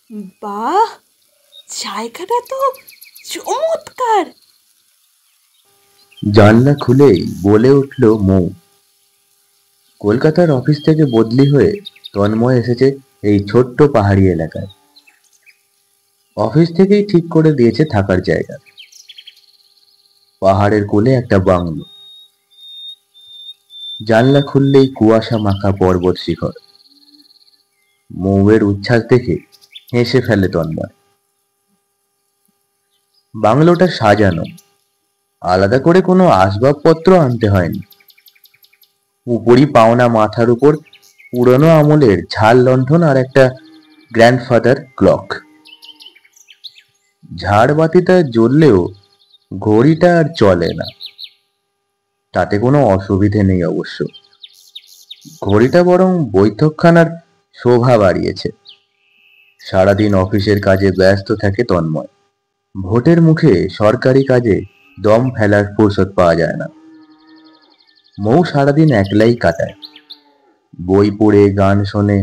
বাহ, জায়গাটা তো চমৎকার। জানলা খুলেই বলে উঠল মৌ। কলকাতার অফিস থেকে বদলি হয়ে তন্ময় এসেছে এই ছোট্ট পাহাড়ি এলাকায়। অফিস থেকেই ঠিক করে দিয়েছে থাকার জায়গা। পাহাড়ের কোলে একটা বাংলো। জানলা খুললেই কুয়াশা মাখা পর্বত শিখর। মৌয়ের উচ্ছ্বাস দেখে হেসে ফেলে তন্ময়। বাংলোটা সাজানো, আলাদা করে কোনো আসবাবপত্র আনতে হয়নি। উপরই পাওনা মাথার উপর পুরনো আমলের ঝাড় লণ্ঠন আর একটা গ্র্যান্ডফাদার ক্লক। ঝাড়বাতিটা জ্বললেও ঘড়িটা আর চলে না। তাতে কোনো অসুবিধে নেই অবশ্য। ঘড়িটা বরং বৈঠকখানার শোভা বাড়িয়েছে। সারাদিন অফিসের কাজে ব্যস্ত থাকে তন্ময়। ভোটের মুখে সরকারি কাজে দম ফেলার ফুরসত পাওয়া যায় না। মৌ সারাদিন একলাই কাটায়। বই পড়ে, গান শোনে,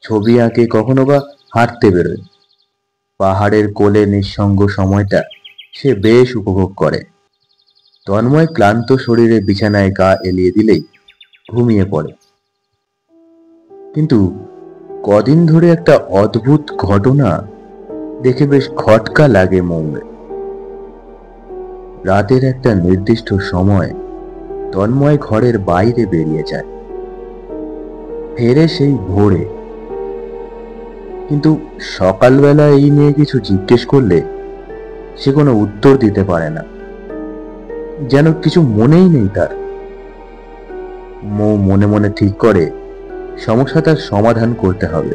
ছবি আঁকে, কখনো বা হাঁটতে বেরোয়। পাহাড়ের কোলে নিঃসঙ্গ সময়টা সে বেশ উপভোগ করে। তন্ময় ক্লান্ত শরীরে বিছানায় গা এলিয়ে দিলেই ঘুমিয়ে পড়ে। কিন্তু কদিন ধরে একটা অদ্ভুত ঘটনা দেখে বেশ খটকা লাগে মৌয়ের। রাতের একটা নির্দিষ্ট সময় তন্ময় ঘরের বাইরে বেরিয়ে যায়, ফেরে সেই ভোরে। কিন্তু সকালবেলা এই নিয়ে কিছু জিজ্ঞেস করলে সে কোনো উত্তর দিতে পারে না, যেন কিছু মনেই নেই তার। মৌ মনে মনে ঠিক করে সমস্যাটার সমাধান করতে হবে।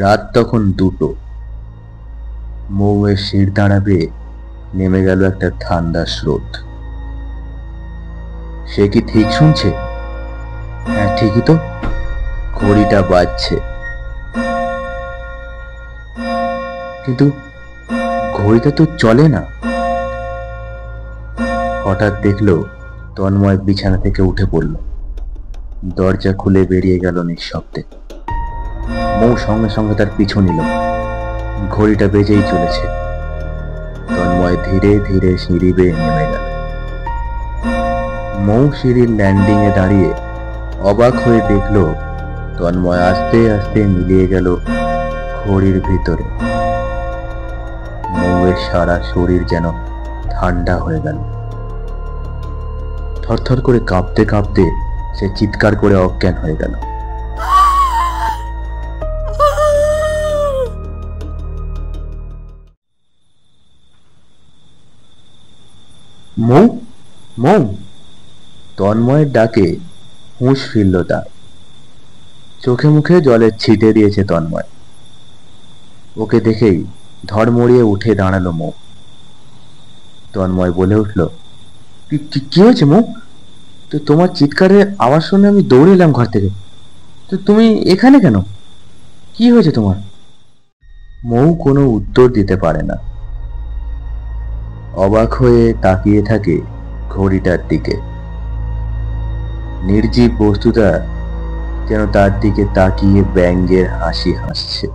রাত তখন 2টো। মৌয়ের শিরদাঁড়া বেয়ে নেমে গেল একটা ঠান্ডা স্রোত। সে কি ঠিক শুনছে? হ্যাঁ, ঠিকই তো। ঘড়িটা বাজছে, কিন্তু ঘড়িটা তো চলে না। হঠাৎ দেখলো তন্ময় বিছানা থেকে উঠে পড়ল। দরজা খুলে বেরিয়ে গেল নিঃশব্দে। মৌ সঙ্গে সঙ্গে তার পিছু নিল। ঘড়িটা বেজেই চলেছে। তন্ময় ধীরে ধীরে সিঁড়ি বেয়ে নেমে গেল। মৌ সিঁড়ির ল্যান্ডিং এ দাঁড়িয়ে অবাক হয়ে দেখল তন্ময় আস্তে আস্তে মিলিয়ে গেল ঘড়ির ভিতরে। মৌয়ের সারা শরীর যেন ঠান্ডা হয়ে গেল। থরথর করে কাঁপতে কাঁপতে সে চিৎকার করে অজ্ঞান হয়ে গেল। মৌ, মৌ! তন্ময়ের ডাকে হুঁশ ফিরল তার। চোখে মুখে জলের ছিটে দিয়েছে তন্ময়। ওকে দেখেই ধড়মড়িয়ে উঠে দাঁড়ালো মৌ। তন্ময় বলে উঠল, কি হয়েছে মৌ? তো তোমার চিৎকারের আওয়াজ শুনে আমি দৌড়ে এলাম ঘর থেকে। তো তুমি এখানে কেন? কি হয়েছে তোমার? মৌ কোনো উত্তর দিতে পারে না। অবাক হয়ে তাকিয়ে থাকে ঘড়িটার দিকে। নির্জীব বস্তুটা যেন তার দিকে তাকিয়ে ব্যঙ্গের হাসি হাসছে।